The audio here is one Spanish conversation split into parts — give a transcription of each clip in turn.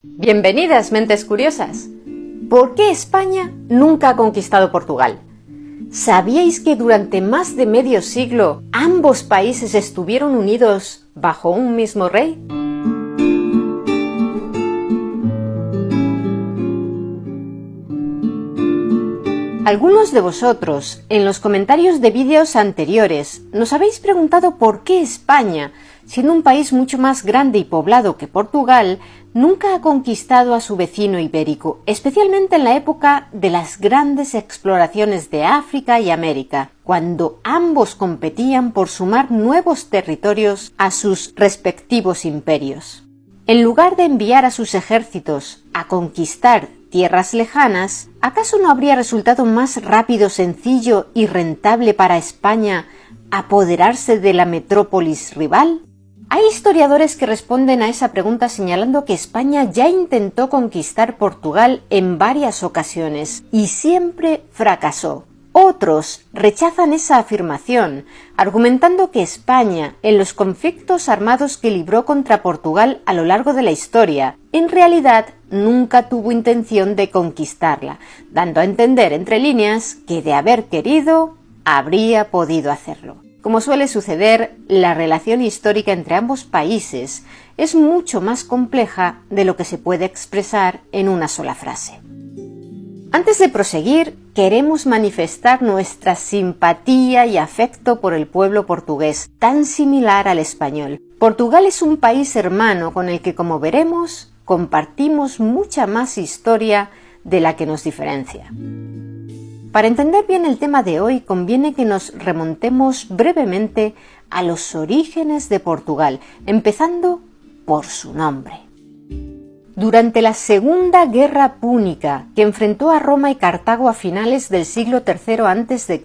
Bienvenidas, mentes curiosas. ¿Por qué España nunca ha conquistado Portugal? ¿Sabíais que durante más de medio siglo ambos países estuvieron unidos bajo un mismo rey? Algunos de vosotros, en los comentarios de vídeos anteriores, nos habéis preguntado por qué España, siendo un país mucho más grande y poblado que Portugal, nunca ha conquistado a su vecino ibérico, especialmente en la época de las grandes exploraciones de África y América, cuando ambos competían por sumar nuevos territorios a sus respectivos imperios. En lugar de enviar a sus ejércitos a conquistar tierras lejanas, ¿acaso no habría resultado más rápido, sencillo y rentable para España apoderarse de la metrópolis rival? Hay historiadores que responden a esa pregunta señalando que España ya intentó conquistar Portugal en varias ocasiones y siempre fracasó. Otros rechazan esa afirmación, argumentando que España, en los conflictos armados que libró contra Portugal a lo largo de la historia, en realidad nunca tuvo intención de conquistarla, dando a entender entre líneas que de haber querido, habría podido hacerlo. Como suele suceder, la relación histórica entre ambos países es mucho más compleja de lo que se puede expresar en una sola frase. Antes de proseguir, queremos manifestar nuestra simpatía y afecto por el pueblo portugués, tan similar al español. Portugal es un país hermano con el que, como veremos, compartimos mucha más historia de la que nos diferencia. Para entender bien el tema de hoy, conviene que nos remontemos brevemente a los orígenes de Portugal, empezando por su nombre. Durante la Segunda Guerra Púnica, que enfrentó a Roma y Cartago a finales del siglo III a.C.,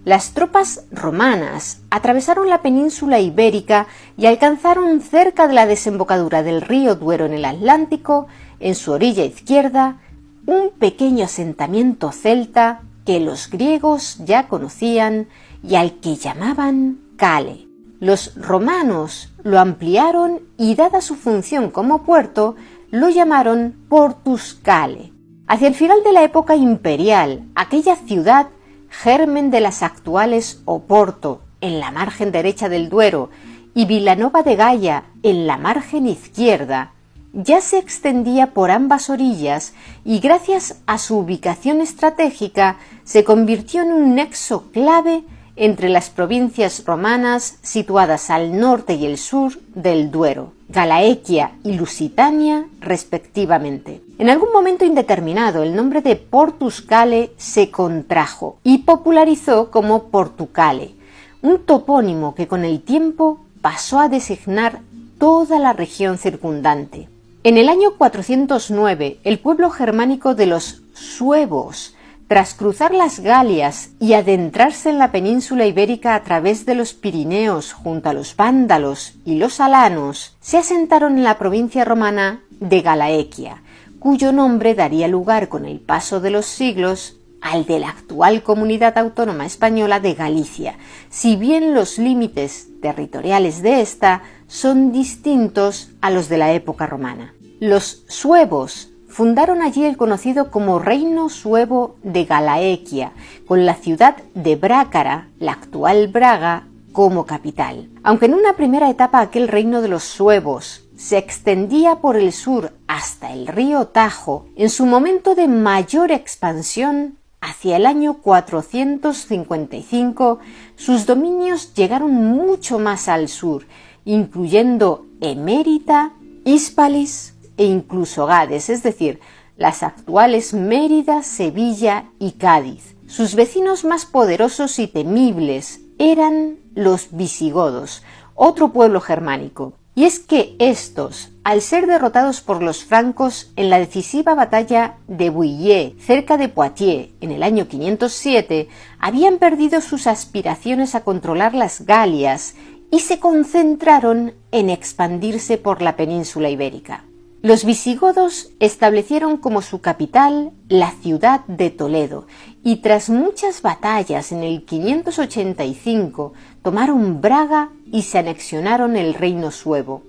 las tropas romanas atravesaron la península ibérica y alcanzaron cerca de la desembocadura del río Duero en el Atlántico, en su orilla izquierda, un pequeño asentamiento celta que los griegos ya conocían y al que llamaban Cale. Los romanos lo ampliaron y, dada su función como puerto, lo llamaron Portus Cale. Hacia el final de la época imperial, aquella ciudad, germen de las actuales Oporto, en la margen derecha del Duero, y Vilanova de Gaia, en la margen izquierda, ya se extendía por ambas orillas y, gracias a su ubicación estratégica, se convirtió en un nexo clave entre las provincias romanas situadas al norte y el sur del Duero, Galaequia y Lusitania respectivamente. En algún momento indeterminado, el nombre de Portus Cale se contrajo y popularizó como Portucale, un topónimo que con el tiempo pasó a designar toda la región circundante. En el año 409, el pueblo germánico de los suevos, tras cruzar las Galias y adentrarse en la península ibérica a través de los Pirineos junto a los vándalos y los alanos, se asentaron en la provincia romana de Galaequia, cuyo nombre daría lugar con el paso de los siglos al de la actual comunidad autónoma española de Galicia, si bien los límites territoriales de esta son distintos a los de la época romana. Los suevos fundaron allí el conocido como Reino Suevo de Galaequia, con la ciudad de Brácara, la actual Braga, como capital. Aunque en una primera etapa aquel reino de los suevos se extendía por el sur hasta el río Tajo, en su momento de mayor expansión, hacia el año 455, sus dominios llegaron mucho más al sur, incluyendo Emérita, Hispalis e incluso Gades, es decir, las actuales Mérida, Sevilla y Cádiz. Sus vecinos más poderosos y temibles eran los visigodos, otro pueblo germánico. Y es que estos, al ser derrotados por los francos en la decisiva batalla de Bouillé, cerca de Poitiers, en el año 507, habían perdido sus aspiraciones a controlar las Galias y se concentraron en expandirse por la península ibérica. Los visigodos establecieron como su capital la ciudad de Toledo y, tras muchas batallas en el 585, tomaron Braga y se anexionaron el reino suevo.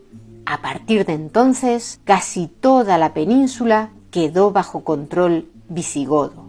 A partir de entonces, casi toda la península quedó bajo control visigodo.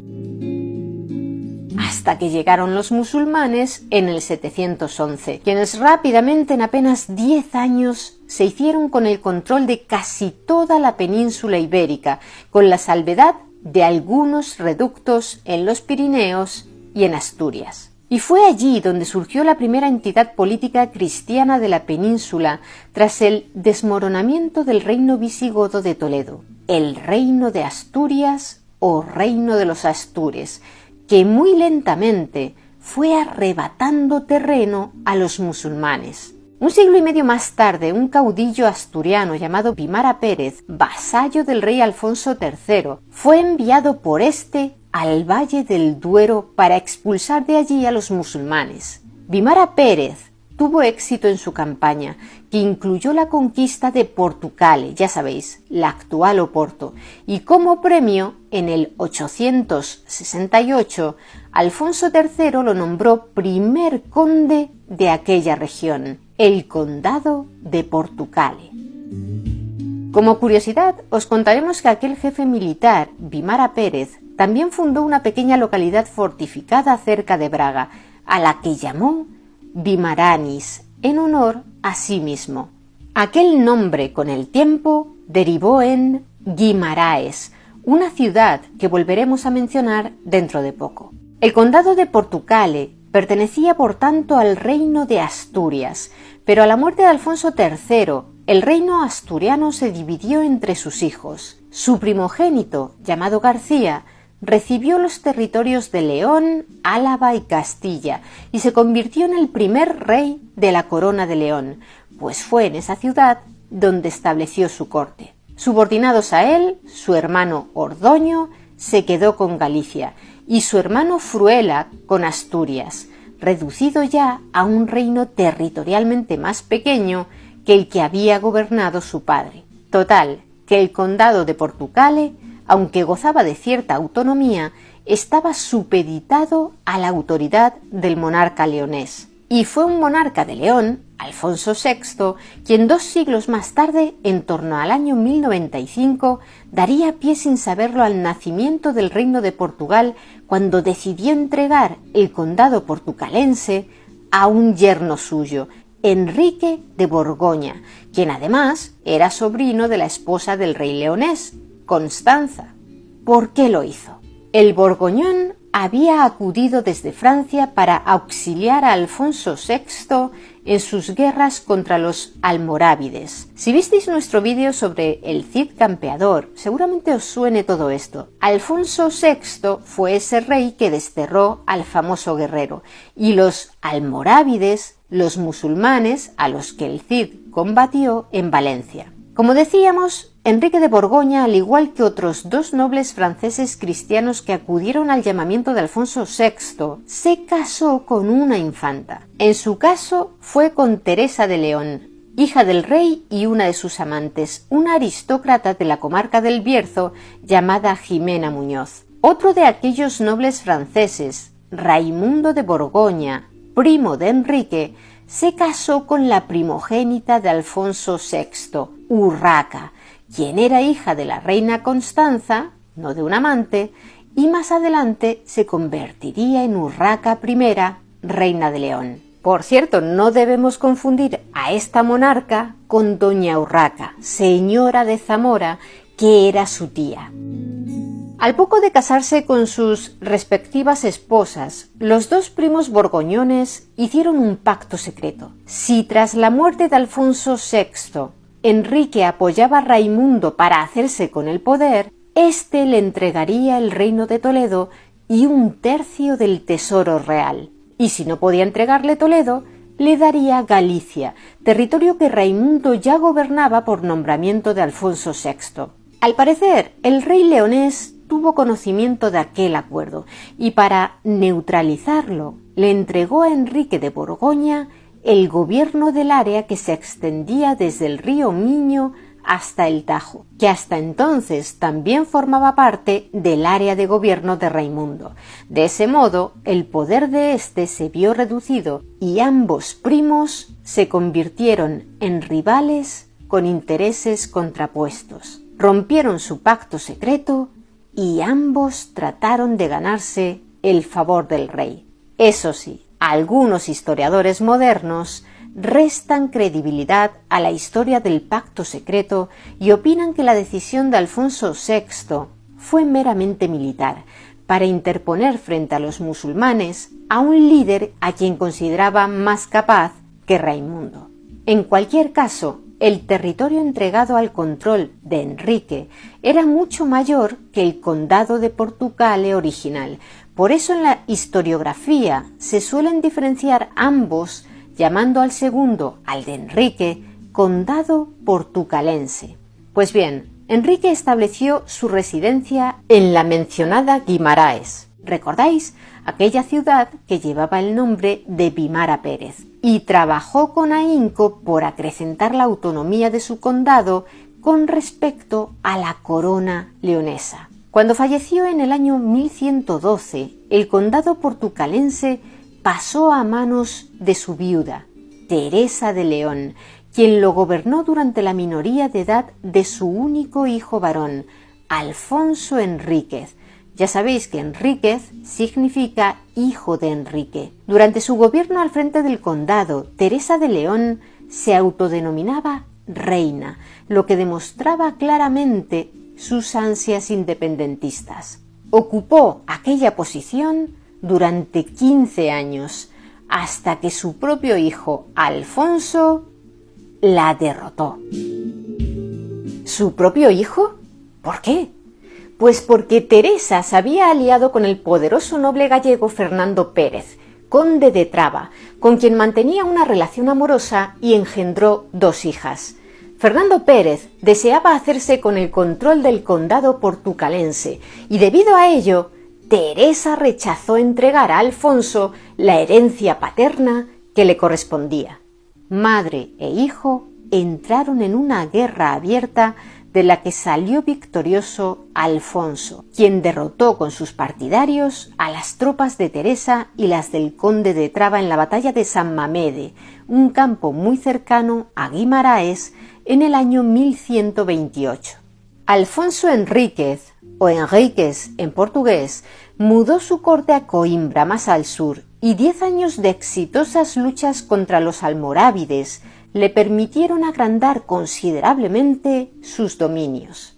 Hasta que llegaron los musulmanes en el 711, quienes rápidamente en apenas 10 años se hicieron con el control de casi toda la península ibérica, con la salvedad de algunos reductos en los Pirineos y en Asturias. Y fue allí donde surgió la primera entidad política cristiana de la península tras el desmoronamiento del reino visigodo de Toledo, el Reino de Asturias o Reino de los Astures, que muy lentamente fue arrebatando terreno a los musulmanes. Un siglo y medio más tarde, un caudillo asturiano llamado Vimara Pérez, vasallo del rey Alfonso III, fue enviado por este al Valle del Duero para expulsar de allí a los musulmanes. Vimara Pérez tuvo éxito en su campaña, que incluyó la conquista de Portucale, ya sabéis, la actual Oporto, y como premio, en el 868, Alfonso III lo nombró primer conde de aquella región, el condado de Portucale. Como curiosidad, os contaremos que aquel jefe militar, Vimara Pérez, también fundó una pequeña localidad fortificada cerca de Braga, a la que llamó Vimaranis, en honor a sí mismo. Aquel nombre, con el tiempo, derivó en Guimaraes, una ciudad que volveremos a mencionar dentro de poco. El condado de Portucale pertenecía por tanto al reino de Asturias, pero a la muerte de Alfonso III, el reino asturiano se dividió entre sus hijos. Su primogénito, llamado García, recibió los territorios de León, Álava y Castilla y se convirtió en el primer rey de la Corona de León, pues fue en esa ciudad donde estableció su corte. Subordinados a él, su hermano Ordoño se quedó con Galicia y su hermano Fruela con Asturias, reducido ya a un reino territorialmente más pequeño que el que había gobernado su padre. Total, que el condado de Portucale, aunque gozaba de cierta autonomía, estaba supeditado a la autoridad del monarca leonés. Y fue un monarca de León, Alfonso VI, quien 2 siglos más tarde, en torno al año 1095, daría pie sin saberlo al nacimiento del Reino de Portugal cuando decidió entregar el condado portucalense a un yerno suyo, Enrique de Borgoña, quien además era sobrino de la esposa del rey leonés, Constanza. ¿Por qué lo hizo? El borgoñón había acudido desde Francia para auxiliar a Alfonso VI en sus guerras contra los almorávides. Si visteis nuestro vídeo sobre el Cid campeador, seguramente os suene todo esto. Alfonso VI fue ese rey que desterró al famoso guerrero, y los almorávides, los musulmanes a los que el Cid combatió en Valencia. Como decíamos, Enrique de Borgoña, al igual que otros 2 nobles franceses cristianos que acudieron al llamamiento de Alfonso VI, se casó con una infanta. En su caso fue con Teresa de León, hija del rey y una de sus amantes, una aristócrata de la comarca del Bierzo llamada Jimena Muñoz. Otro de aquellos nobles franceses, Raimundo de Borgoña, primo de Enrique, se casó con la primogénita de Alfonso VI, Urraca, quien era hija de la reina Constanza, no de un amante, y más adelante se convertiría en Urraca I, reina de León. Por cierto, no debemos confundir a esta monarca con doña Urraca, señora de Zamora, que era su tía. Al poco de casarse con sus respectivas esposas, los 2 primos borgoñones hicieron un pacto secreto. Si tras la muerte de Alfonso VI, Enrique apoyaba a Raimundo para hacerse con el poder, éste le entregaría el reino de Toledo y 1/3 del tesoro real. Y si no podía entregarle Toledo, le daría Galicia, territorio que Raimundo ya gobernaba por nombramiento de Alfonso VI. Al parecer, el rey leonés tuvo conocimiento de aquel acuerdo y para neutralizarlo le entregó a Enrique de Borgoña el gobierno del área que se extendía desde el río Miño hasta el Tajo, que hasta entonces también formaba parte del área de gobierno de Raimundo. De ese modo, el poder de éste se vio reducido y ambos primos se convirtieron en rivales con intereses contrapuestos. Rompieron su pacto secreto y ambos trataron de ganarse el favor del rey. Eso sí, algunos historiadores modernos restan credibilidad a la historia del pacto secreto y opinan que la decisión de Alfonso VI fue meramente militar, para interponer frente a los musulmanes a un líder a quien consideraba más capaz que Raimundo. En cualquier caso, el territorio entregado al control de Enrique era mucho mayor que el condado de Portucale original. Por eso en la historiografía se suelen diferenciar ambos, llamando al segundo, al de Enrique, condado portucalense. Pues bien, Enrique estableció su residencia en la mencionada Guimaraes. ¿Recordáis? Aquella ciudad que llevaba el nombre de Vimara Pérez, y trabajó con ahínco por acrecentar la autonomía de su condado con respecto a la corona leonesa. Cuando falleció en el año 1112, el condado portucalense pasó a manos de su viuda, Teresa de León, quien lo gobernó durante la minoría de edad de su único hijo varón, Alfonso Enríquez. Ya sabéis que Enríquez significa hijo de Enrique. Durante su gobierno al frente del condado, Teresa de León se autodenominaba reina, lo que demostraba claramente sus ansias independentistas. Ocupó aquella posición durante 15 años, hasta que su propio hijo, Alfonso, la derrotó. ¿Su propio hijo? ¿Por qué? Pues porque Teresa se había aliado con el poderoso noble gallego Fernando Pérez, conde de Traba, con quien mantenía una relación amorosa y engendró 2 hijas. Fernando Pérez deseaba hacerse con el control del condado portucalense y debido a ello, Teresa rechazó entregar a Alfonso la herencia paterna que le correspondía. Madre e hijo entraron en una guerra abierta de la que salió victorioso Alfonso, quien derrotó con sus partidarios a las tropas de Teresa y las del conde de Traba en la batalla de San Mamede, un campo muy cercano a Guimaraes, en el año 1128. Alfonso Enríquez, o Enríquez en portugués, mudó su corte a Coimbra, más al sur, y 10 años de exitosas luchas contra los almorávides le permitieron agrandar considerablemente sus dominios.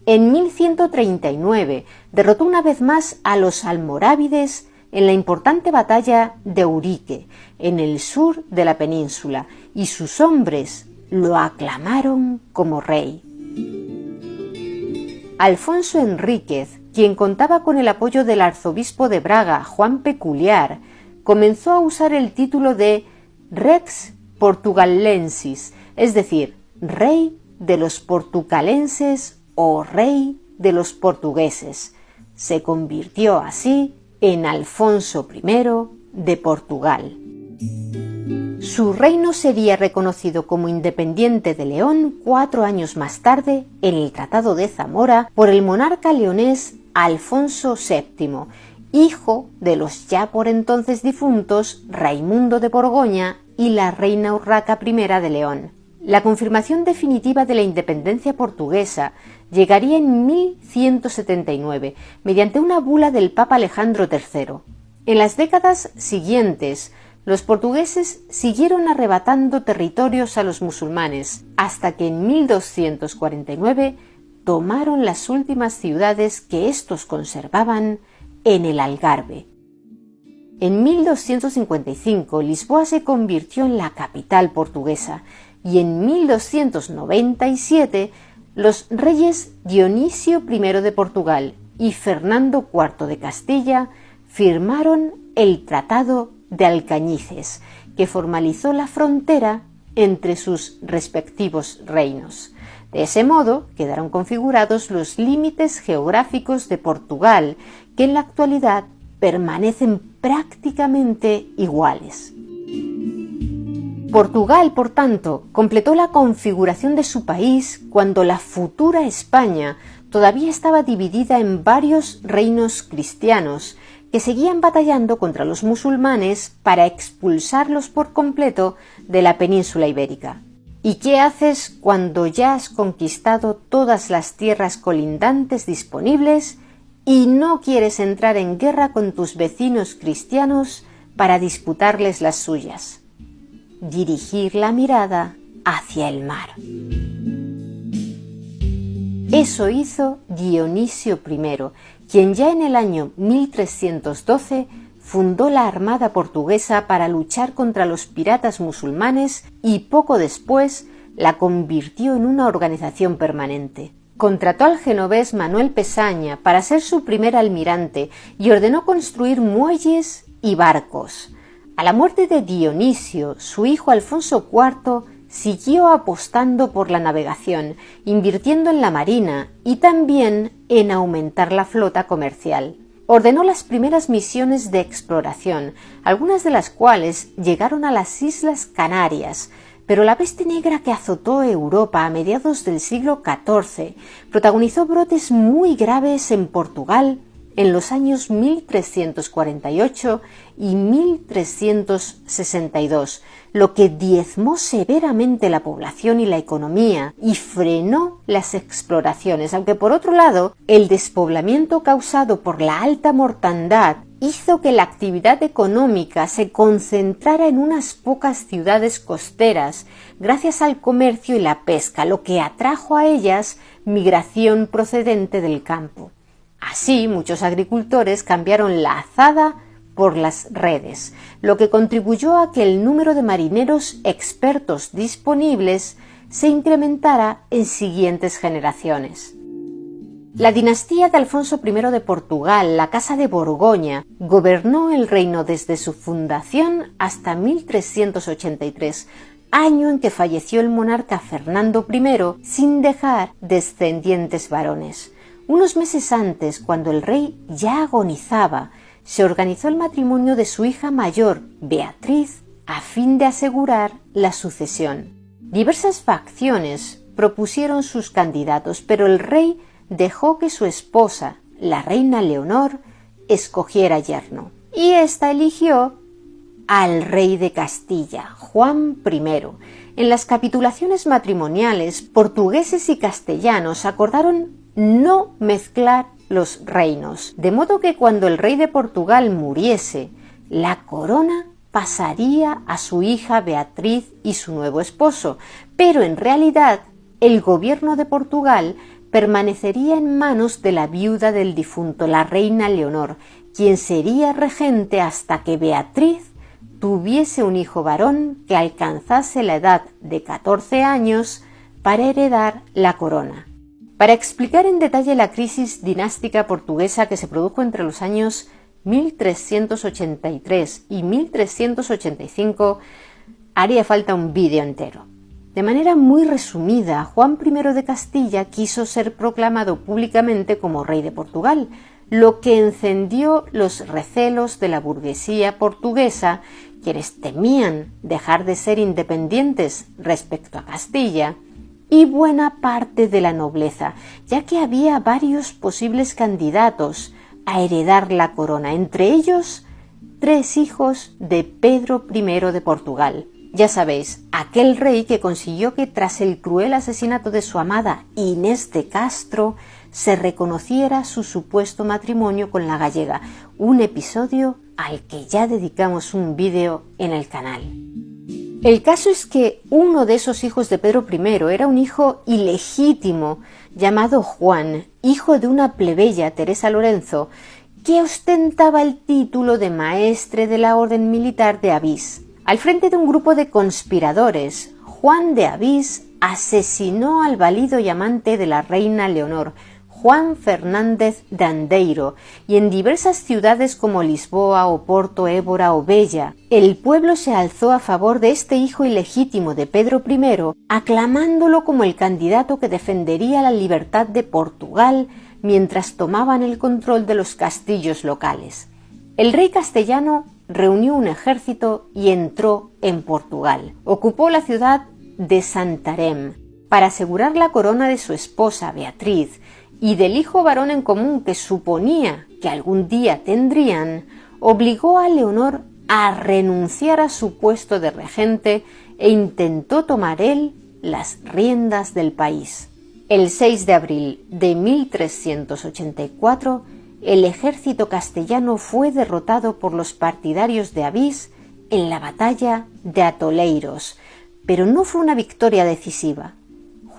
En 1139 derrotó una vez más a los almorávides en la importante batalla de Urique, en el sur de la península, y sus hombres lo aclamaron como rey. Alfonso Enríquez, quien contaba con el apoyo del arzobispo de Braga, Juan Peculiar, comenzó a usar el título de Rex Portugalensis, es decir, rey de los portucalenses o rey de los portugueses. Se convirtió así en Alfonso I de Portugal. Su reino sería reconocido como independiente de León 4 años más tarde, en el Tratado de Zamora, por el monarca leonés Alfonso VII, hijo de los ya por entonces difuntos Raimundo de Borgoña y la reina Urraca I de León. La confirmación definitiva de la independencia portuguesa llegaría en 1179, mediante una bula del Papa Alejandro III. En las décadas siguientes, los portugueses siguieron arrebatando territorios a los musulmanes, hasta que en 1249 tomaron las últimas ciudades que éstos conservaban en el Algarve. En 1255 Lisboa se convirtió en la capital portuguesa y en 1297 los reyes Dionisio I de Portugal y Fernando IV de Castilla firmaron el Tratado de Alcañices, que formalizó la frontera entre sus respectivos reinos. De ese modo quedaron configurados los límites geográficos de Portugal, que en la actualidad permanecen prácticamente iguales. Portugal, por tanto, completó la configuración de su país cuando la futura España todavía estaba dividida en varios reinos cristianos que seguían batallando contra los musulmanes para expulsarlos por completo de la península ibérica. ¿Y qué haces cuando ya has conquistado todas las tierras colindantes disponibles y no quieres entrar en guerra con tus vecinos cristianos para disputarles las suyas? Dirigir la mirada hacia el mar. Eso hizo Dionisio I, quien ya en el año 1312 fundó la Armada portuguesa para luchar contra los piratas musulmanes y poco después la convirtió en una organización permanente. Contrató al genovés Manuel Pesaña para ser su primer almirante y ordenó construir muelles y barcos. A la muerte de Dionisio, su hijo Alfonso IV siguió apostando por la navegación, invirtiendo en la marina y también en aumentar la flota comercial. Ordenó las primeras misiones de exploración, algunas de las cuales llegaron a las Islas Canarias, pero la peste negra que azotó Europa a mediados del siglo XIV protagonizó brotes muy graves en Portugal en los años 1348 y 1362, lo que diezmó severamente la población y la economía y frenó las exploraciones, aunque por otro lado, el despoblamiento causado por la alta mortandad hizo que la actividad económica se concentrara en unas pocas ciudades costeras gracias al comercio y la pesca, lo que atrajo a ellas migración procedente del campo. Así, muchos agricultores cambiaron la azada por las redes, lo que contribuyó a que el número de marineros expertos disponibles se incrementara en siguientes generaciones. La dinastía de Alfonso I de Portugal, la Casa de Borgoña, gobernó el reino desde su fundación hasta 1383, año en que falleció el monarca Fernando I sin dejar descendientes varones. Unos meses antes, cuando el rey ya agonizaba, se organizó el matrimonio de su hija mayor, Beatriz, a fin de asegurar la sucesión. Diversas facciones propusieron sus candidatos, pero el rey dejó que su esposa, la reina Leonor, escogiera yerno. Y ésta eligió al rey de Castilla, Juan I. En las capitulaciones matrimoniales, portugueses y castellanos acordaron no mezclar los reinos, de modo que cuando el rey de Portugal muriese, la corona pasaría a su hija Beatriz y su nuevo esposo, pero en realidad el gobierno de Portugal permanecería en manos de la viuda del difunto, la reina Leonor, quien sería regente hasta que Beatriz tuviese un hijo varón que alcanzase la edad de 14 años para heredar la corona. Para explicar en detalle la crisis dinástica portuguesa que se produjo entre los años 1383 y 1385, haría falta un vídeo entero. De manera muy resumida, Juan I de Castilla quiso ser proclamado públicamente como rey de Portugal, lo que encendió los recelos de la burguesía portuguesa, quienes temían dejar de ser independientes respecto a Castilla, y buena parte de la nobleza, ya que había varios posibles candidatos a heredar la corona, entre ellos 3 hijos de Pedro I de Portugal. Ya sabéis, aquel rey que consiguió que tras el cruel asesinato de su amada Inés de Castro se reconociera su supuesto matrimonio con la gallega, un episodio al que ya dedicamos un vídeo en el canal. El caso es que uno de esos hijos de Pedro I era un hijo ilegítimo llamado Juan, hijo de una plebeya, Teresa Lorenzo, que ostentaba el título de maestre de la orden militar de Avís. Al frente de un grupo de conspiradores, Juan de Avís asesinó al valido y amante de la reina Leonor, Juan Fernández de Andeiro, y en diversas ciudades como Lisboa, Oporto, Évora o Bella, el pueblo se alzó a favor de este hijo ilegítimo de Pedro I, aclamándolo como el candidato que defendería la libertad de Portugal mientras tomaban el control de los castillos locales. El rey castellano reunió un ejército y entró en Portugal. Ocupó la ciudad de Santarém para asegurar la corona de su esposa Beatriz y del hijo varón en común que suponía que algún día tendrían. Obligó a Leonor a renunciar a su puesto de regente e intentó tomar él las riendas del país. El 6 de abril de 1384, el ejército castellano fue derrotado por los partidarios de Avís en la batalla de Atoleiros, pero no fue una victoria decisiva.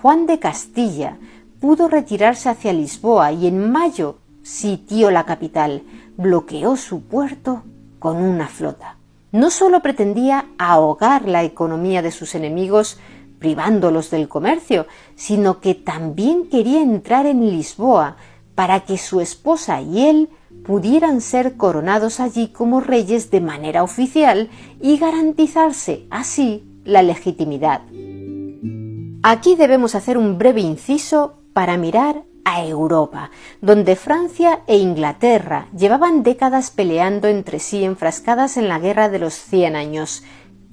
Juan de Castilla pudo retirarse hacia Lisboa y en mayo sitió la capital, bloqueó su puerto con una flota. No solo pretendía ahogar la economía de sus enemigos privándolos del comercio, sino que también quería entrar en Lisboa para que su esposa y él pudieran ser coronados allí como reyes de manera oficial y garantizarse así la legitimidad. Aquí debemos hacer un breve inciso para mirar a Europa, donde Francia e Inglaterra llevaban décadas peleando entre sí enfrascadas en la Guerra de los 100 años,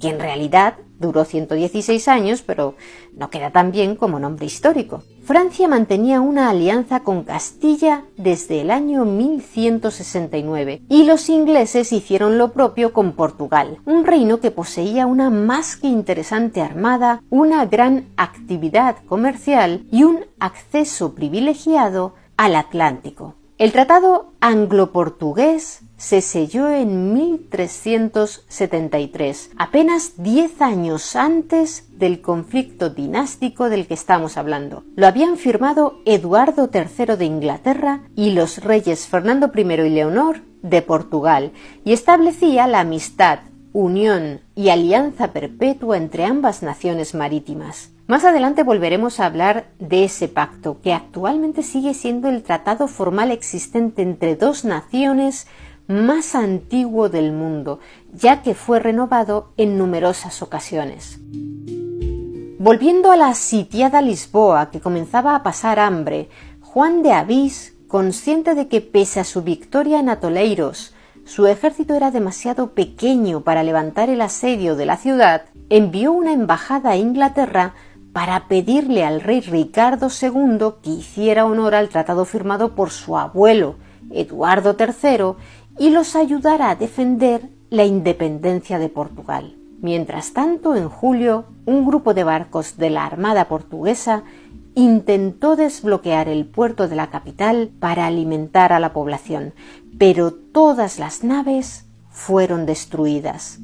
que en realidad duró 116 años, pero no queda tan bien como nombre histórico. Francia mantenía una alianza con Castilla desde el año 1169 y los ingleses hicieron lo propio con Portugal, un reino que poseía una más que interesante armada, una gran actividad comercial y un acceso privilegiado al Atlántico. El Tratado Anglo-Portugués se selló en 1373, apenas 10 años antes del conflicto dinástico del que estamos hablando. Lo habían firmado Eduardo III de Inglaterra y los reyes Fernando I y Leonor de Portugal, y establecía la amistad, unión y alianza perpetua entre ambas naciones marítimas. Más adelante volveremos a hablar de ese pacto, que actualmente sigue siendo el tratado formal existente entre dos naciones más antiguo del mundo, ya que fue renovado en numerosas ocasiones. Volviendo a la sitiada Lisboa, que comenzaba a pasar hambre, Juan de Avís, consciente de que pese a su victoria en Atoleiros, su ejército era demasiado pequeño para levantar el asedio de la ciudad, envió una embajada a Inglaterra para pedirle al rey Ricardo II que hiciera honor al tratado firmado por su abuelo, Eduardo III, y los ayudara a defender la independencia de Portugal. Mientras tanto, en julio, un grupo de barcos de la Armada portuguesa intentó desbloquear el puerto de la capital para alimentar a la población, pero todas las naves fueron destruidas.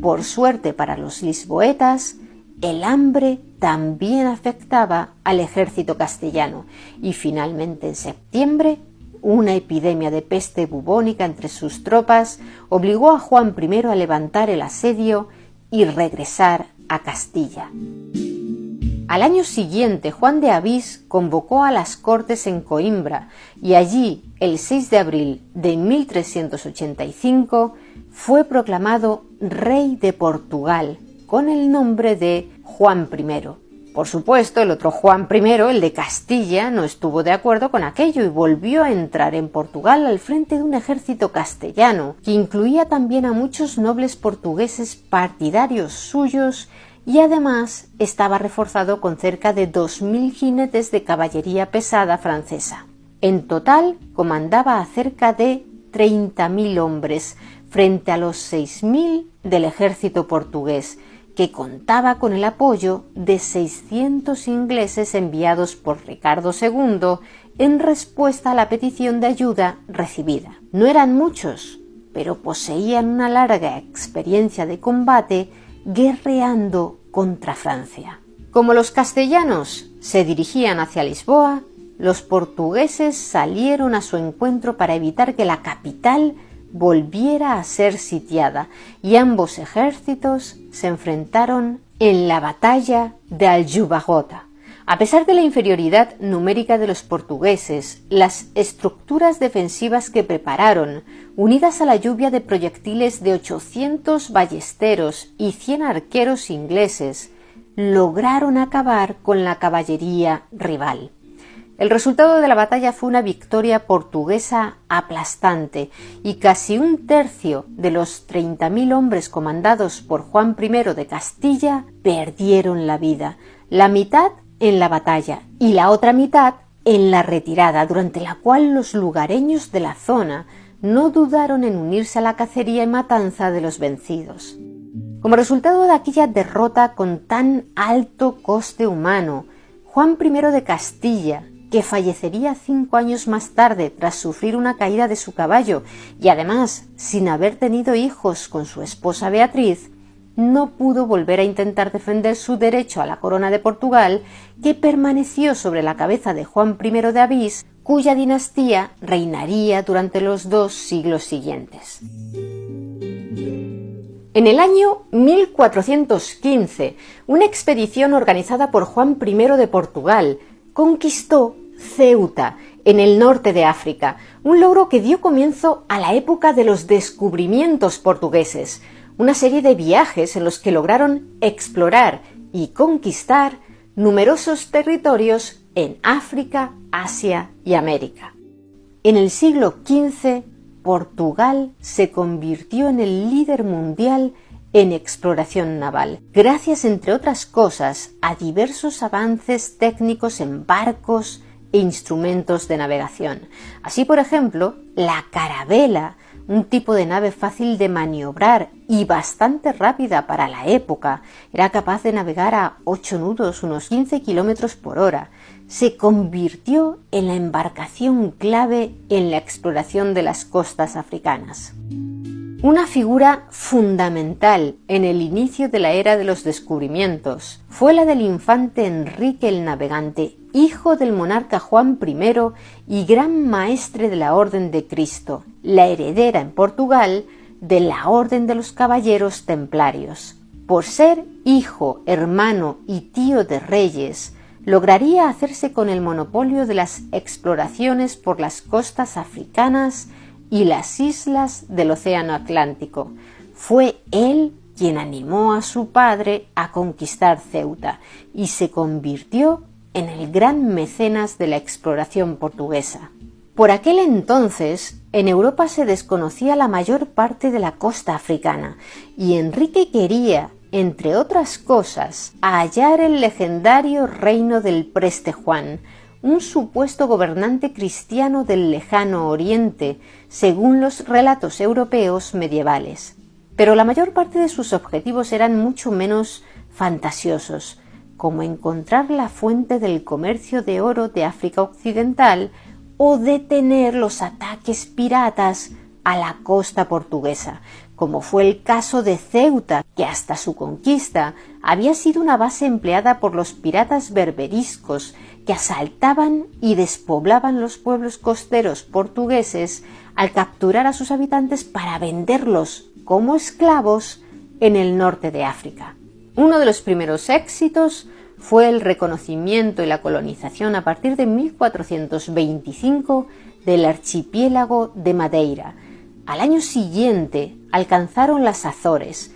Por suerte para los lisboetas, el hambre también afectaba al ejército castellano y finalmente en septiembre una epidemia de peste bubónica entre sus tropas obligó a Juan I a levantar el asedio y regresar a Castilla. Al año siguiente, Juan de Avís convocó a las Cortes en Coimbra y allí, el 6 de abril de 1385, fue proclamado rey de Portugal con el nombre de Juan I. Por supuesto, el otro Juan I, el de Castilla, no estuvo de acuerdo con aquello y volvió a entrar en Portugal al frente de un ejército castellano, que incluía también a muchos nobles portugueses partidarios suyos y además estaba reforzado con cerca de 2.000 jinetes de caballería pesada francesa. En total, comandaba a cerca de 30.000 hombres frente a los 6.000 del ejército portugués, que contaba con el apoyo de 600 ingleses enviados por Ricardo II en respuesta a la petición de ayuda recibida. No eran muchos, pero poseían una larga experiencia de combate guerreando contra Francia. Como los castellanos se dirigían hacia Lisboa, los portugueses salieron a su encuentro para evitar que la capital volviera a ser sitiada, y ambos ejércitos se enfrentaron en la batalla de Aljubarrota. A pesar de la inferioridad numérica de los portugueses, las estructuras defensivas que prepararon, unidas a la lluvia de proyectiles de 800 ballesteros y 100 arqueros ingleses, lograron acabar con la caballería rival. El resultado de la batalla fue una victoria portuguesa aplastante y casi un tercio de los 30.000 hombres comandados por Juan I de Castilla perdieron la vida, la mitad en la batalla y la otra mitad en la retirada, durante la cual los lugareños de la zona no dudaron en unirse a la cacería y matanza de los vencidos. Como resultado de aquella derrota con tan alto coste humano, Juan I de Castilla, que fallecería 5 años más tarde tras sufrir una caída de su caballo y además sin haber tenido hijos con su esposa Beatriz, no pudo volver a intentar defender su derecho a la corona de Portugal, que permaneció sobre la cabeza de Juan I de Avís, cuya dinastía reinaría durante los 2 siglos siguientes. En el año 1415, una expedición organizada por Juan I de Portugal conquistó Ceuta, en el norte de África, un logro que dio comienzo a la época de los descubrimientos portugueses, una serie de viajes en los que lograron explorar y conquistar numerosos territorios en África, Asia y América. En el siglo XV, Portugal se convirtió en el líder mundial en exploración naval, gracias, entre otras cosas, a diversos avances técnicos en barcos e instrumentos de navegación. Así, por ejemplo, la carabela, un tipo de nave fácil de maniobrar y bastante rápida para la época, era capaz de navegar a 8 nudos, unos 15 kilómetros por hora. Se convirtió en la embarcación clave en la exploración de las costas africanas. Una figura fundamental en el inicio de la era de los descubrimientos fue la del infante Enrique el Navegante, hijo del monarca Juan I y gran maestre de la Orden de Cristo, la heredera en Portugal de la Orden de los Caballeros Templarios. Por ser hijo, hermano y tío de reyes, lograría hacerse con el monopolio de las exploraciones por las costas africanas y las islas del Océano Atlántico. Fue él quien animó a su padre a conquistar Ceuta y se convirtió en el gran mecenas de la exploración portuguesa. Por aquel entonces, en Europa se desconocía la mayor parte de la costa africana y Enrique quería, entre otras cosas, hallar el legendario reino del Preste Juan, un supuesto gobernante cristiano del lejano Oriente, según los relatos europeos medievales. Pero la mayor parte de sus objetivos eran mucho menos fantasiosos, como encontrar la fuente del comercio de oro de África Occidental o detener los ataques piratas a la costa portuguesa, como fue el caso de Ceuta, que hasta su conquista había sido una base empleada por los piratas berberiscos que asaltaban y despoblaban los pueblos costeros portugueses al capturar a sus habitantes para venderlos como esclavos en el norte de África. Uno de los primeros éxitos fue el reconocimiento y la colonización a partir de 1425 del archipiélago de Madeira. Al año siguiente alcanzaron las Azores,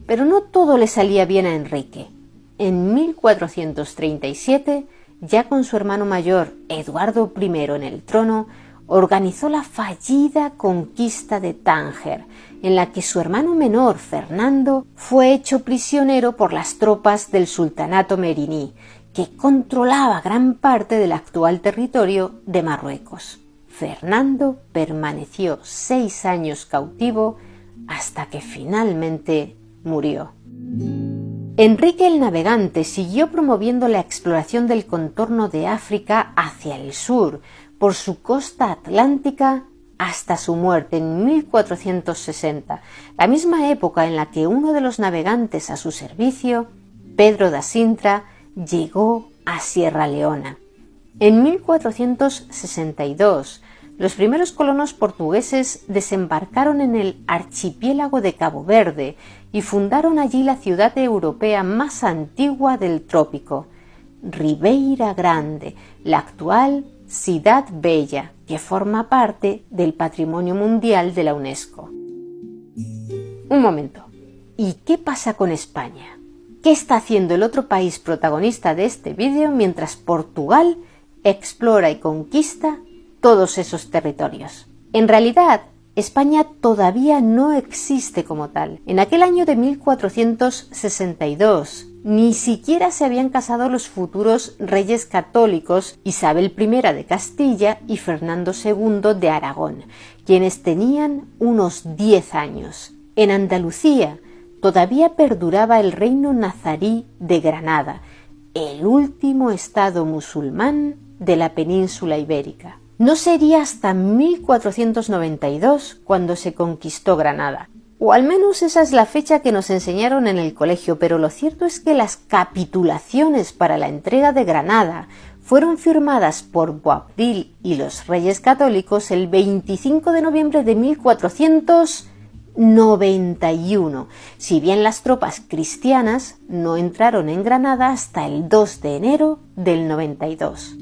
pero no todo le salía bien a Enrique. En 1437, ya con su hermano mayor Eduardo I en el trono, organizó la fallida conquista de Tánger, en la que su hermano menor, Fernando, fue hecho prisionero por las tropas del sultanato meriní, que controlaba gran parte del actual territorio de Marruecos. Fernando permaneció 6 años cautivo hasta que finalmente murió. Enrique el Navegante siguió promoviendo la exploración del contorno de África hacia el sur, por su costa atlántica, hasta su muerte en 1460, la misma época en la que uno de los navegantes a su servicio, Pedro da Sintra, llegó a Sierra Leona. En 1462, los primeros colonos portugueses desembarcaron en el archipiélago de Cabo Verde y fundaron allí la ciudad europea más antigua del trópico, Ribeira Grande, la actual Ciudad Bella, que forma parte del Patrimonio Mundial de la UNESCO. Un momento, ¿y qué pasa con España? ¿Qué está haciendo el otro país protagonista de este vídeo mientras Portugal explora y conquista todos esos territorios? En realidad, España todavía no existe como tal. En aquel año de 1462, ni siquiera se habían casado los futuros reyes católicos Isabel I de Castilla y Fernando II de Aragón, quienes tenían unos 10 años. En Andalucía todavía perduraba el reino nazarí de Granada, el último estado musulmán de la península ibérica. No sería hasta 1492 cuando se conquistó Granada, o al menos esa es la fecha que nos enseñaron en el colegio, pero lo cierto es que las capitulaciones para la entrega de Granada fueron firmadas por Boabdil y los Reyes Católicos el 25 de noviembre de 1491, si bien las tropas cristianas no entraron en Granada hasta el 2 de enero del 92.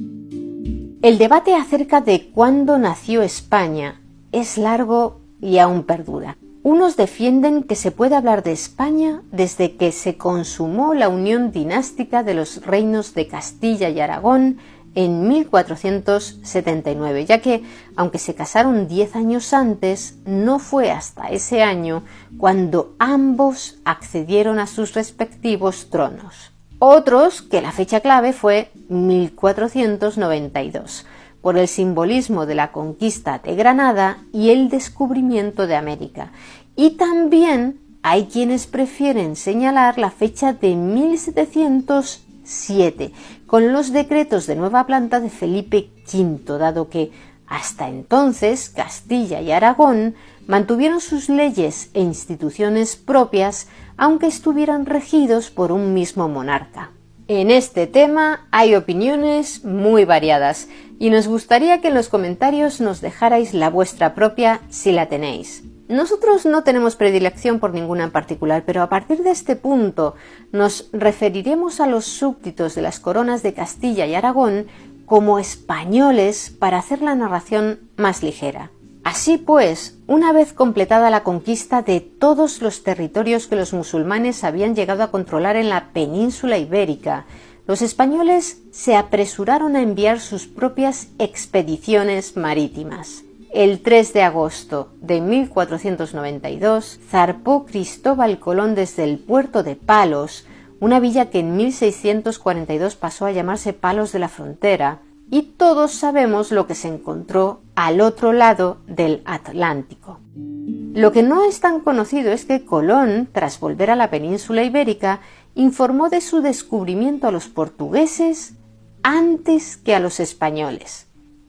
El debate acerca de cuándo nació España es largo y aún perdura. Unos defienden que se puede hablar de España desde que se consumó la unión dinástica de los reinos de Castilla y Aragón en 1479, ya que, aunque se casaron 10 años antes, no fue hasta ese año cuando ambos accedieron a sus respectivos tronos. Otros que la fecha clave fue 1492, por el simbolismo de la conquista de Granada y el descubrimiento de América. Y también hay quienes prefieren señalar la fecha de 1707, con los decretos de nueva planta de Felipe V, dado que hasta entonces Castilla y Aragón mantuvieron sus leyes e instituciones propias, aunque estuvieran regidos por un mismo monarca. En este tema hay opiniones muy variadas y nos gustaría que en los comentarios nos dejarais la vuestra propia si la tenéis. Nosotros no tenemos predilección por ninguna en particular, pero a partir de este punto nos referiremos a los súbditos de las coronas de Castilla y Aragón como españoles para hacer la narración más ligera. Así pues, una vez completada la conquista de todos los territorios que los musulmanes habían llegado a controlar en la península ibérica, los españoles se apresuraron a enviar sus propias expediciones marítimas. El 3 de agosto de 1492 zarpó Cristóbal Colón desde el puerto de Palos, una villa que en 1642 pasó a llamarse Palos de la Frontera, y todos sabemos lo que se encontró al otro lado del Atlántico. Lo que no es tan conocido es que Colón, tras volver a la península ibérica, informó de su descubrimiento a los portugueses antes que a los españoles.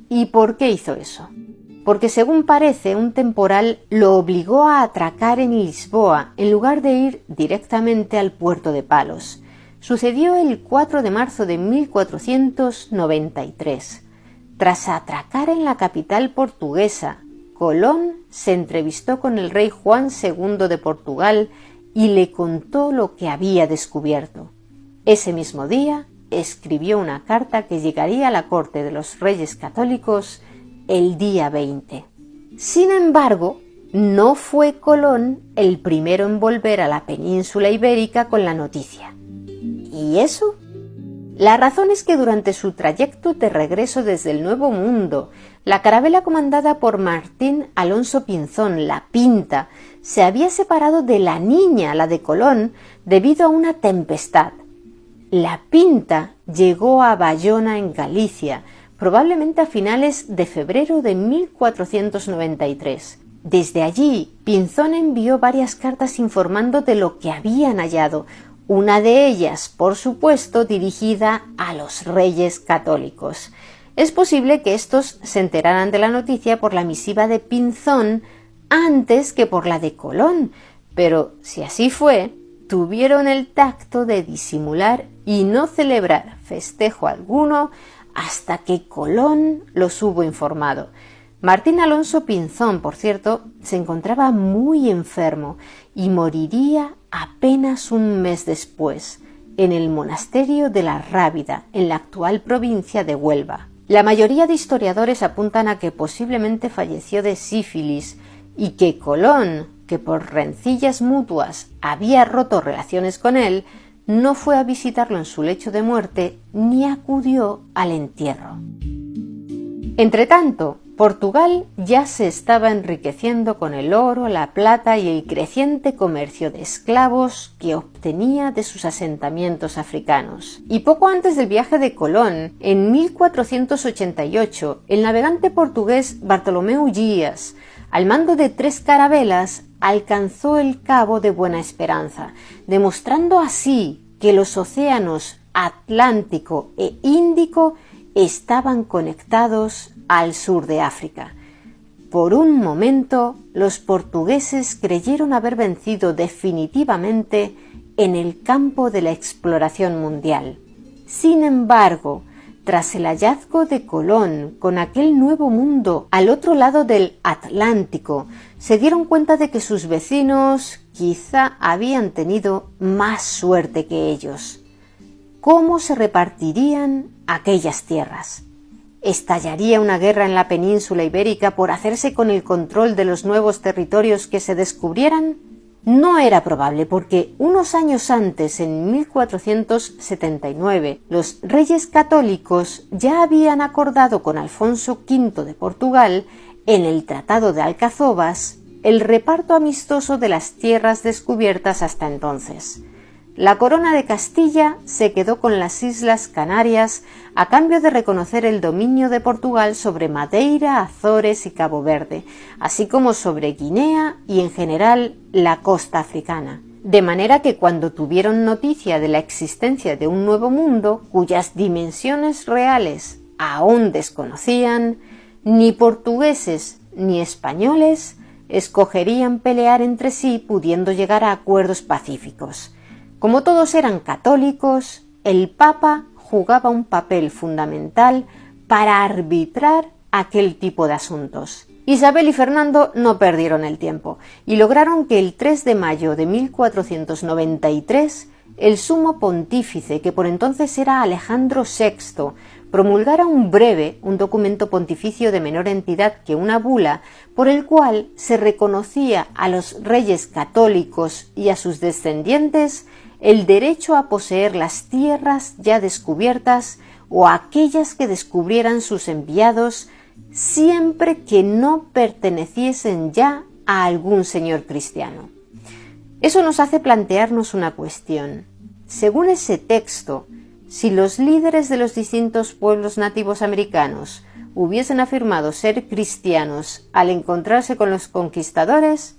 ¿Y por qué hizo eso? Porque según parece, un temporal lo obligó a atracar en Lisboa en lugar de ir directamente al puerto de Palos. Sucedió el 4 de marzo de 1493. Tras atracar en la capital portuguesa, Colón se entrevistó con el rey Juan II de Portugal y le contó lo que había descubierto. Ese mismo día escribió una carta que llegaría a la corte de los Reyes Católicos el día 20. Sin embargo, no fue Colón el primero en volver a la península ibérica con la noticia. ¿Y eso? La razón es que durante su trayecto de regreso desde el Nuevo Mundo, la carabela comandada por Martín Alonso Pinzón, la Pinta, se había separado de la Niña, la de Colón, debido a una tempestad. La Pinta llegó a Bayona, en Galicia, probablemente a finales de febrero de 1493. Desde allí, Pinzón envió varias cartas informando de lo que habían hallado, una de ellas, por supuesto, dirigida a los Reyes Católicos. Es posible que estos se enteraran de la noticia por la misiva de Pinzón antes que por la de Colón, pero si así fue, tuvieron el tacto de disimular y no celebrar festejo alguno hasta que Colón los hubo informado. Martín Alonso Pinzón, por cierto, se encontraba muy enfermo y moriría apenas un mes después, en el monasterio de la Rábida, en la actual provincia de Huelva. La mayoría de historiadores apuntan a que posiblemente falleció de sífilis y que Colón, que por rencillas mutuas había roto relaciones con él, no fue a visitarlo en su lecho de muerte ni acudió al entierro. Entretanto, Portugal ya se estaba enriqueciendo con el oro, la plata y el creciente comercio de esclavos que obtenía de sus asentamientos africanos. Y poco antes del viaje de Colón, en 1488, el navegante portugués Bartolomeu Dias, al mando de 3 carabelas, alcanzó el Cabo de Buena Esperanza, demostrando así que los océanos Atlántico e Índico estaban conectados al sur de África. Por un momento, los portugueses creyeron haber vencido definitivamente en el campo de la exploración mundial. Sin embargo, tras el hallazgo de Colón con aquel nuevo mundo al otro lado del Atlántico, se dieron cuenta de que sus vecinos quizá habían tenido más suerte que ellos. ¿Cómo se repartirían aquellas tierras? ¿Estallaría una guerra en la península ibérica por hacerse con el control de los nuevos territorios que se descubrieran? No era probable porque unos años antes, en 1479, los reyes católicos ya habían acordado con Alfonso V de Portugal, en el Tratado de Alcazovas, el reparto amistoso de las tierras descubiertas hasta entonces. La corona de Castilla se quedó con las Islas Canarias a cambio de reconocer el dominio de Portugal sobre Madeira, Azores y Cabo Verde, así como sobre Guinea y en general la costa africana. De manera que cuando tuvieron noticia de la existencia de un nuevo mundo, cuyas dimensiones reales aún desconocían, ni portugueses ni españoles escogerían pelear entre sí pudiendo llegar a acuerdos pacíficos. Como todos eran católicos, el Papa jugaba un papel fundamental para arbitrar aquel tipo de asuntos. Isabel y Fernando no perdieron el tiempo y lograron que el 3 de mayo de 1493 el sumo pontífice, que por entonces era Alejandro VI, promulgara un documento pontificio de menor entidad que una bula, por el cual se reconocía a los reyes católicos y a sus descendientes el derecho a poseer las tierras ya descubiertas o aquellas que descubrieran sus enviados, siempre que no perteneciesen ya a algún señor cristiano. Eso nos hace plantearnos una cuestión. Según ese texto, si los líderes de los distintos pueblos nativos americanos hubiesen afirmado ser cristianos al encontrarse con los conquistadores,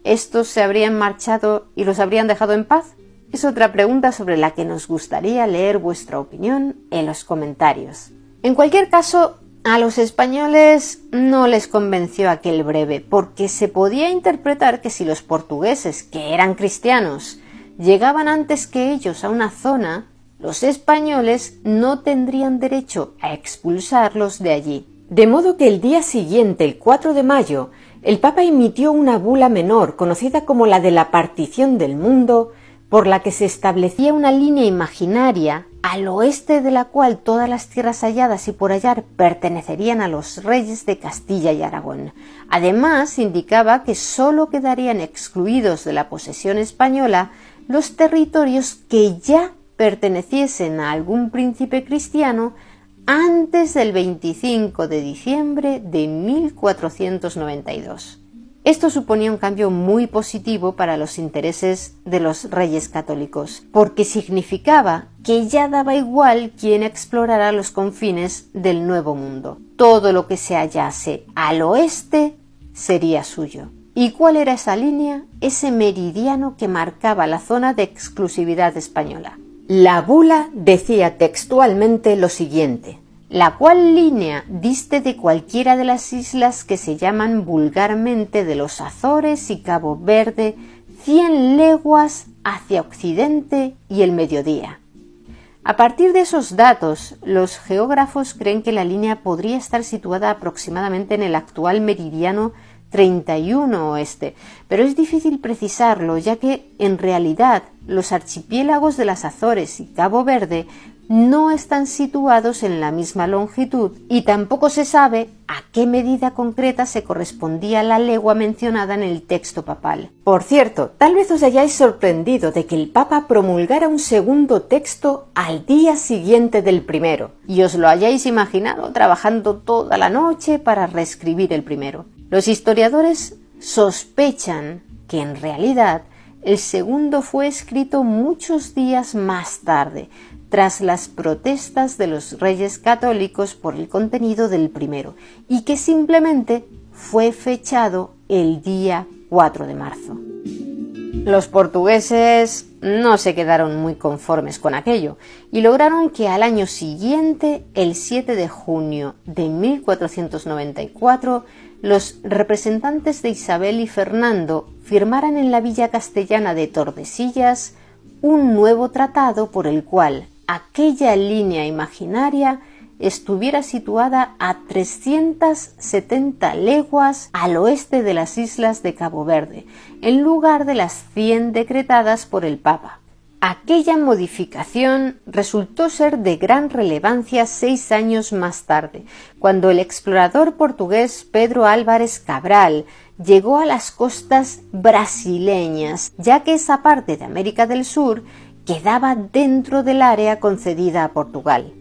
¿estos se habrían marchado y los habrían dejado en paz? Es otra pregunta sobre la que nos gustaría leer vuestra opinión en los comentarios. En cualquier caso, a los españoles no les convenció aquel breve, porque se podía interpretar que si los portugueses, que eran cristianos, llegaban antes que ellos a una zona, los españoles no tendrían derecho a expulsarlos de allí. De modo que el día siguiente, el 4 de mayo, el Papa emitió una bula menor, conocida como la de la partición del mundo, por la que se establecía una línea imaginaria al oeste de la cual todas las tierras halladas y por hallar pertenecerían a los reyes de Castilla y Aragón. Además, indicaba que sólo quedarían excluidos de la posesión española los territorios que ya perteneciesen a algún príncipe cristiano antes del 25 de diciembre de 1492. Esto suponía un cambio muy positivo para los intereses de los reyes católicos, porque significaba que ya daba igual quién explorara los confines del Nuevo Mundo. Todo lo que se hallase al oeste sería suyo. ¿Y cuál era esa línea? Ese meridiano que marcaba la zona de exclusividad española. La bula decía textualmente lo siguiente: la cual línea diste de cualquiera de las islas que se llaman vulgarmente de los Azores y Cabo Verde 100 leguas hacia occidente y el mediodía. A partir de esos datos, los geógrafos creen que la línea podría estar situada aproximadamente en el actual meridiano 31 oeste, pero es difícil precisarlo, ya que en realidad los archipiélagos de las Azores y Cabo Verde no están situados en la misma longitud y tampoco se sabe a qué medida concreta se correspondía la legua mencionada en el texto papal. Por cierto, tal vez os hayáis sorprendido de que el Papa promulgara un segundo texto al día siguiente del primero y os lo hayáis imaginado trabajando toda la noche para reescribir el primero. Los historiadores sospechan que en realidad el segundo fue escrito muchos días más tarde, tras las protestas de los reyes católicos por el contenido del primero, y que simplemente fue fechado el día 4 de marzo. Los portugueses no se quedaron muy conformes con aquello y lograron que al año siguiente, el 7 de junio de 1494, los representantes de Isabel y Fernando firmaran en la villa castellana de Tordesillas un nuevo tratado por el cual aquella línea imaginaria estuviera situada a 370 leguas al oeste de las islas de Cabo Verde, en lugar de las 100 decretadas por el Papa. Aquella modificación resultó ser de gran relevancia 6 años más tarde, cuando el explorador portugués Pedro Álvares Cabral llegó a las costas brasileñas, ya que esa parte de América del Sur quedaba dentro del área concedida a Portugal.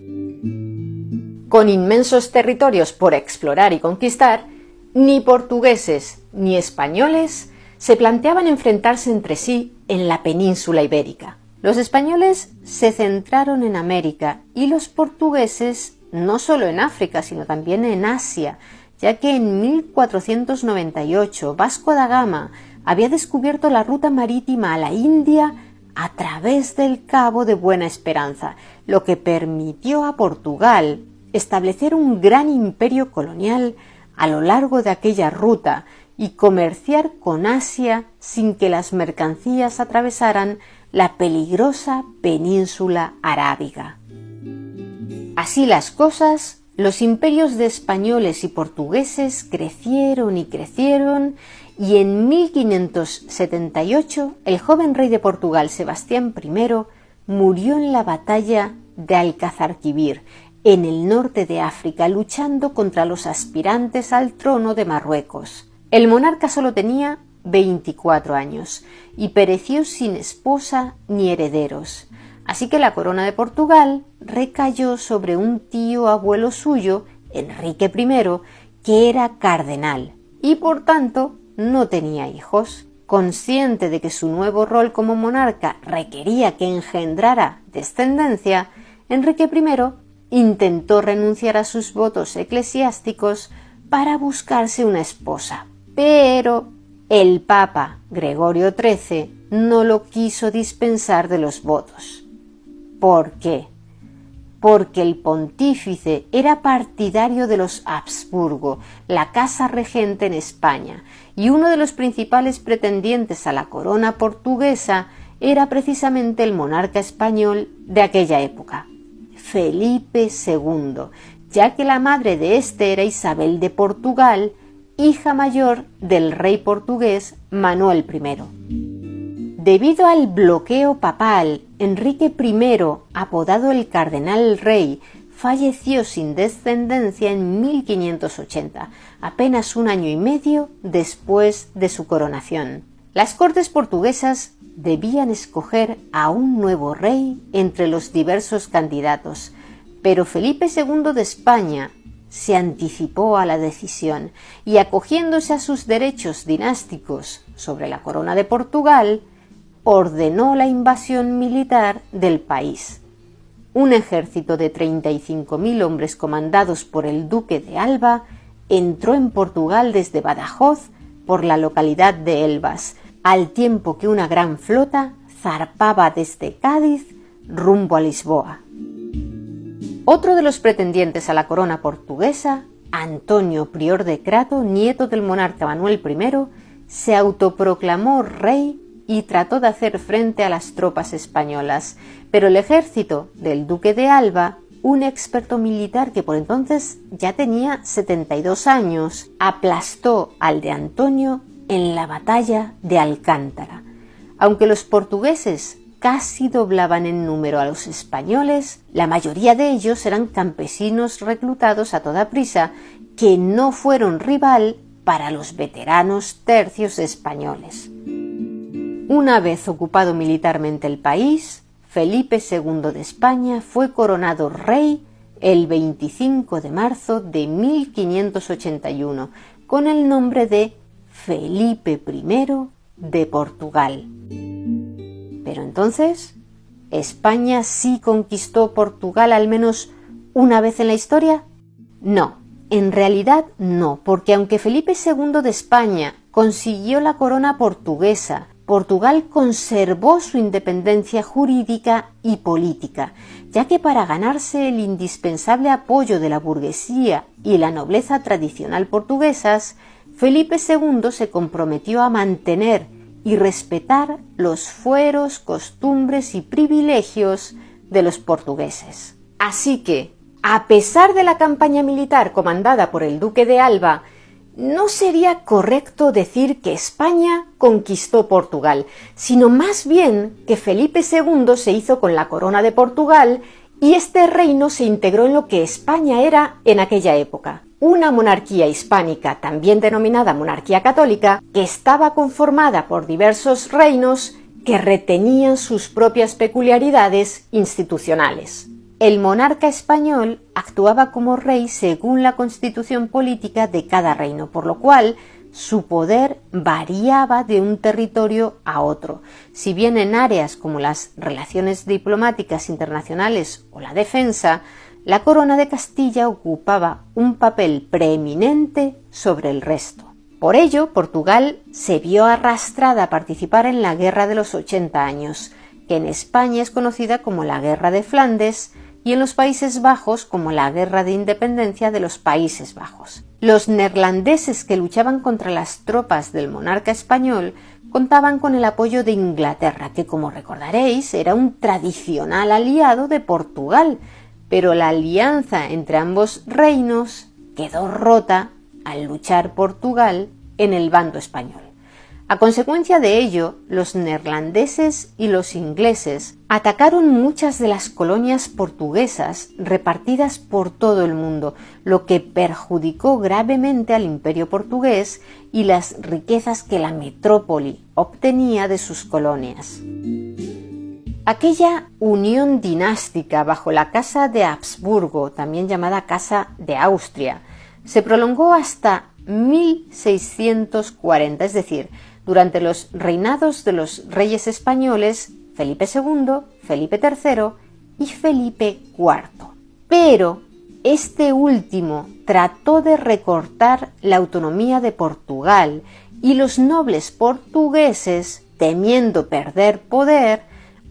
Con inmensos territorios por explorar y conquistar, ni portugueses ni españoles se planteaban enfrentarse entre sí en la península ibérica. Los españoles se centraron en América y los portugueses no solo en África, sino también en Asia, ya que en 1498 Vasco da Gama había descubierto la ruta marítima a la India a través del Cabo de Buena Esperanza, lo que permitió a Portugal establecer un gran imperio colonial a lo largo de aquella ruta y comerciar con Asia sin que las mercancías atravesaran la peligrosa península arábiga. Así las cosas, los imperios de españoles y portugueses crecieron y crecieron, y en 1578 el joven rey de Portugal, Sebastián I, murió en la batalla de Alcazarquivir, en el norte de África, luchando contra los aspirantes al trono de Marruecos. El monarca solo tenía 24 años y pereció sin esposa ni herederos, así que la corona de Portugal recayó sobre un tío abuelo suyo, Enrique I, que era cardenal y por tanto no tenía hijos. Consciente de que su nuevo rol como monarca requería que engendrara descendencia, Enrique I intentó renunciar a sus votos eclesiásticos para buscarse una esposa, pero el Papa Gregorio XIII no lo quiso dispensar de los votos. ¿Por qué? Porque el pontífice era partidario de los Habsburgo, la casa regente en España, y uno de los principales pretendientes a la corona portuguesa era precisamente el monarca español de aquella época, Felipe II, ya que la madre de éste era Isabel de Portugal, hija mayor del rey portugués Manuel I. Debido al bloqueo papal, Enrique I, apodado el Cardenal Rey, falleció sin descendencia en 1580, apenas un año y medio después de su coronación. Las cortes portuguesas debían escoger a un nuevo rey entre los diversos candidatos, pero Felipe II de España se anticipó a la decisión y, acogiéndose a sus derechos dinásticos sobre la corona de Portugal, ordenó la invasión militar del país. Un ejército de 35.000 hombres comandados por el duque de Alba entró en Portugal desde Badajoz por la localidad de Elvas, al tiempo que una gran flota zarpaba desde Cádiz rumbo a Lisboa. Otro de los pretendientes a la corona portuguesa, Antonio Prior de Crato, nieto del monarca Manuel I, se autoproclamó rey y trató de hacer frente a las tropas españolas, pero el ejército del duque de Alba, un experto militar que por entonces ya tenía 72 años, aplastó al de Antonio en la batalla de Alcántara. Aunque los portugueses casi doblaban en número a los españoles, la mayoría de ellos eran campesinos reclutados a toda prisa que no fueron rival para los veteranos tercios españoles. Una vez ocupado militarmente el país, Felipe II de España fue coronado rey el 25 de marzo de 1581 con el nombre de Felipe I de Portugal. Pero entonces, ¿España sí conquistó Portugal al menos una vez en la historia? No, en realidad no, porque aunque Felipe II de España consiguió la corona portuguesa, Portugal conservó su independencia jurídica y política, ya que para ganarse el indispensable apoyo de la burguesía y la nobleza tradicional portuguesas, Felipe II se comprometió a mantener y respetar los fueros, costumbres y privilegios de los portugueses. Así que, a pesar de la campaña militar comandada por el duque de Alba, no sería correcto decir que España conquistó Portugal, sino más bien que Felipe II se hizo con la corona de Portugal y este reino se integró en lo que España era en aquella época, una monarquía hispánica, también denominada monarquía católica, que estaba conformada por diversos reinos que retenían sus propias peculiaridades institucionales. El monarca español actuaba como rey según la constitución política de cada reino, por lo cual su poder variaba de un territorio a otro. Si bien en áreas como las relaciones diplomáticas internacionales o la defensa, la corona de Castilla ocupaba un papel preeminente sobre el resto. Por ello, Portugal se vio arrastrada a participar en la Guerra de los 80 años, que en España es conocida como la Guerra de Flandes, y en los Países Bajos como la Guerra de Independencia de los Países Bajos. Los neerlandeses que luchaban contra las tropas del monarca español contaban con el apoyo de Inglaterra, que como recordaréis era un tradicional aliado de Portugal, pero la alianza entre ambos reinos quedó rota al luchar Portugal en el bando español. A consecuencia de ello, los neerlandeses y los ingleses atacaron muchas de las colonias portuguesas repartidas por todo el mundo, lo que perjudicó gravemente al imperio portugués y las riquezas que la metrópoli obtenía de sus colonias. Aquella unión dinástica bajo la Casa de Habsburgo, también llamada Casa de Austria, se prolongó hasta 1640, es decir, durante los reinados de los reyes españoles Felipe II, Felipe III y Felipe IV. Pero este último trató de recortar la autonomía de Portugal y los nobles portugueses, temiendo perder poder,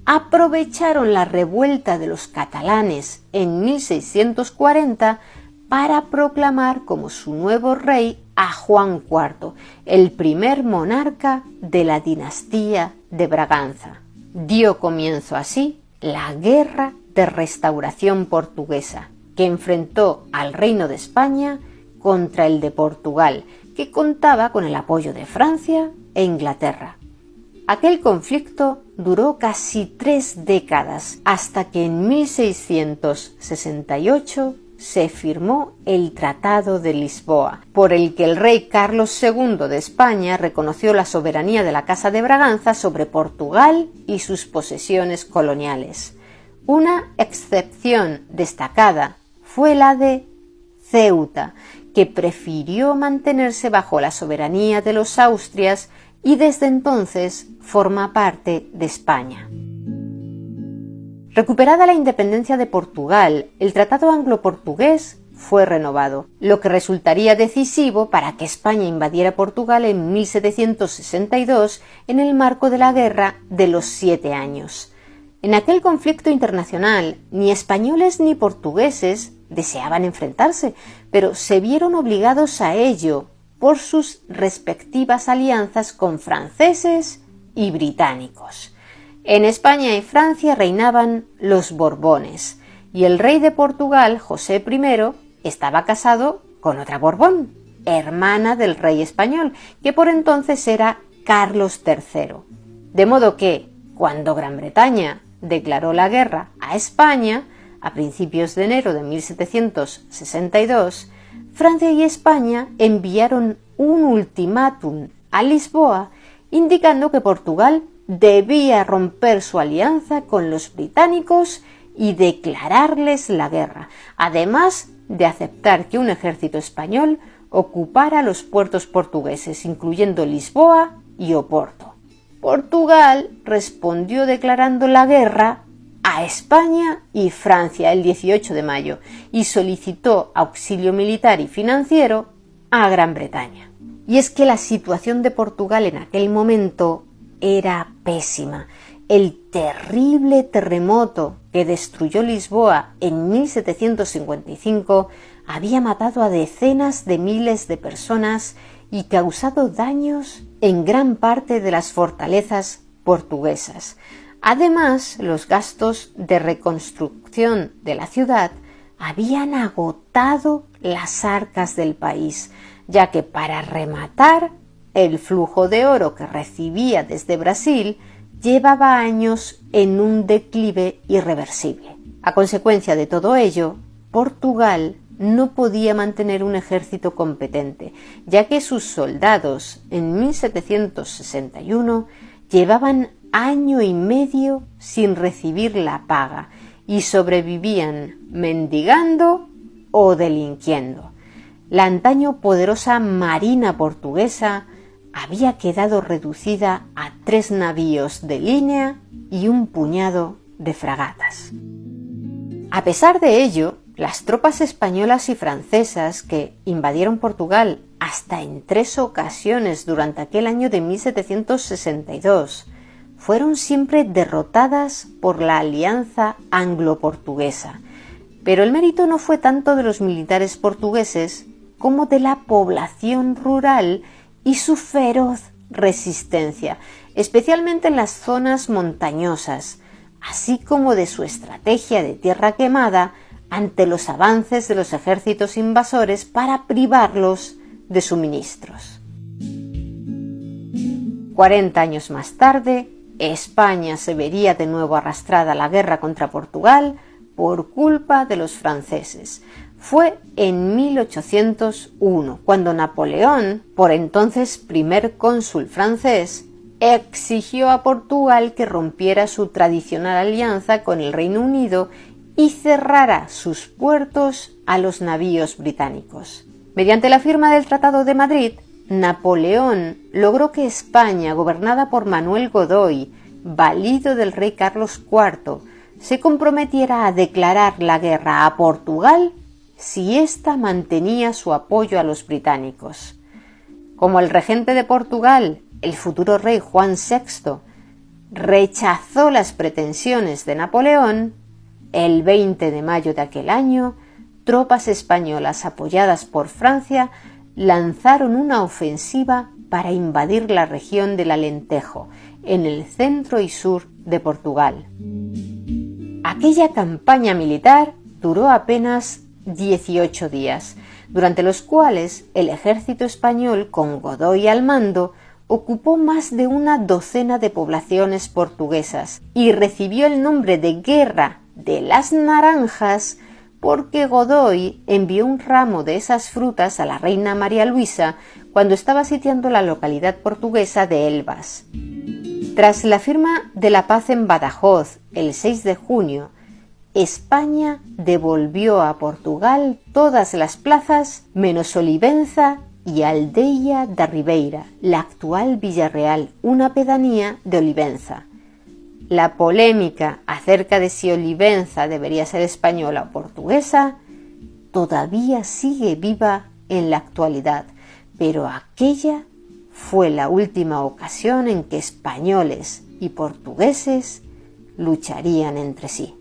aprovecharon la revuelta de los catalanes en 1640 para proclamar como su nuevo rey a Juan IV, el primer monarca de la dinastía de Braganza. Dio comienzo así la Guerra de Restauración Portuguesa, que enfrentó al Reino de España contra el de Portugal, que contaba con el apoyo de Francia e Inglaterra. Aquel conflicto duró casi 3 décadas, hasta que en 1668 se firmó el Tratado de Lisboa, por el que el rey Carlos II de España reconoció la soberanía de la Casa de Braganza sobre Portugal y sus posesiones coloniales. Una excepción destacada fue la de Ceuta, que prefirió mantenerse bajo la soberanía de los Austrias y desde entonces forma parte de España. Recuperada la independencia de Portugal, el Tratado Anglo-Portugués fue renovado, lo que resultaría decisivo para que España invadiera Portugal en 1762 en el marco de la Guerra de los 7 años. En aquel conflicto internacional, ni españoles ni portugueses deseaban enfrentarse, pero se vieron obligados a ello por sus respectivas alianzas con franceses y británicos. En España y Francia reinaban los Borbones, y el rey de Portugal, José I, estaba casado con otra Borbón, hermana del rey español, que por entonces era Carlos III. De modo que, cuando Gran Bretaña declaró la guerra a España, a principios de enero de 1762, Francia y España enviaron un ultimátum a Lisboa indicando que Portugal debía romper su alianza con los británicos y declararles la guerra, además de aceptar que un ejército español ocupara los puertos portugueses, incluyendo Lisboa y Oporto. Portugal respondió declarando la guerra a España y Francia el 18 de mayo y solicitó auxilio militar y financiero a Gran Bretaña. Y es que la situación de Portugal en aquel momento era pésima. El terrible terremoto que destruyó Lisboa en 1755 había matado a decenas de miles de personas y causado daños en gran parte de las fortalezas portuguesas. Además, los gastos de reconstrucción de la ciudad habían agotado las arcas del país, ya que para rematar, el flujo de oro que recibía desde Brasil llevaba años en un declive irreversible. A consecuencia de todo ello, Portugal no podía mantener un ejército competente, ya que sus soldados en 1761 llevaban año y medio sin recibir la paga y sobrevivían mendigando o delinquiendo. La antaño poderosa marina portuguesa había quedado reducida a 3 navíos de línea y un puñado de fragatas. A pesar de ello, las tropas españolas y francesas que invadieron Portugal hasta en 3 ocasiones durante aquel año de 1762 fueron siempre derrotadas por la alianza anglo-portuguesa. Pero el mérito no fue tanto de los militares portugueses como de la población rural y su feroz resistencia, especialmente en las zonas montañosas, así como de su estrategia de tierra quemada ante los avances de los ejércitos invasores para privarlos de suministros. 40 años más tarde, España se vería de nuevo arrastrada a la guerra contra Portugal por culpa de los franceses. Fue en 1801 cuando Napoleón, por entonces primer cónsul francés, exigió a Portugal que rompiera su tradicional alianza con el Reino Unido y cerrara sus puertos a los navíos británicos. Mediante la firma del Tratado de Madrid, Napoleón logró que España, gobernada por Manuel Godoy, valido del rey Carlos IV, se comprometiera a declarar la guerra a Portugal si ésta mantenía su apoyo a los británicos. Como el regente de Portugal, el futuro rey Juan VI, rechazó las pretensiones de Napoleón, el 20 de mayo de aquel año, tropas españolas apoyadas por Francia lanzaron una ofensiva para invadir la región del Alentejo, en el centro y sur de Portugal. Aquella campaña militar duró apenas 18 días, durante los cuales el ejército español, con Godoy al mando, ocupó más de una docena de poblaciones portuguesas y recibió el nombre de Guerra de las Naranjas porque Godoy envió un ramo de esas frutas a la reina María Luisa cuando estaba sitiando la localidad portuguesa de Elvas. Tras la firma de la paz en Badajoz el 6 de junio, España devolvió a Portugal todas las plazas menos Olivenza y Aldeia da Ribeira, la actual Villarreal, una pedanía de Olivenza. La polémica acerca de si Olivenza debería ser española o portuguesa todavía sigue viva en la actualidad, pero aquella fue la última ocasión en que españoles y portugueses lucharían entre sí.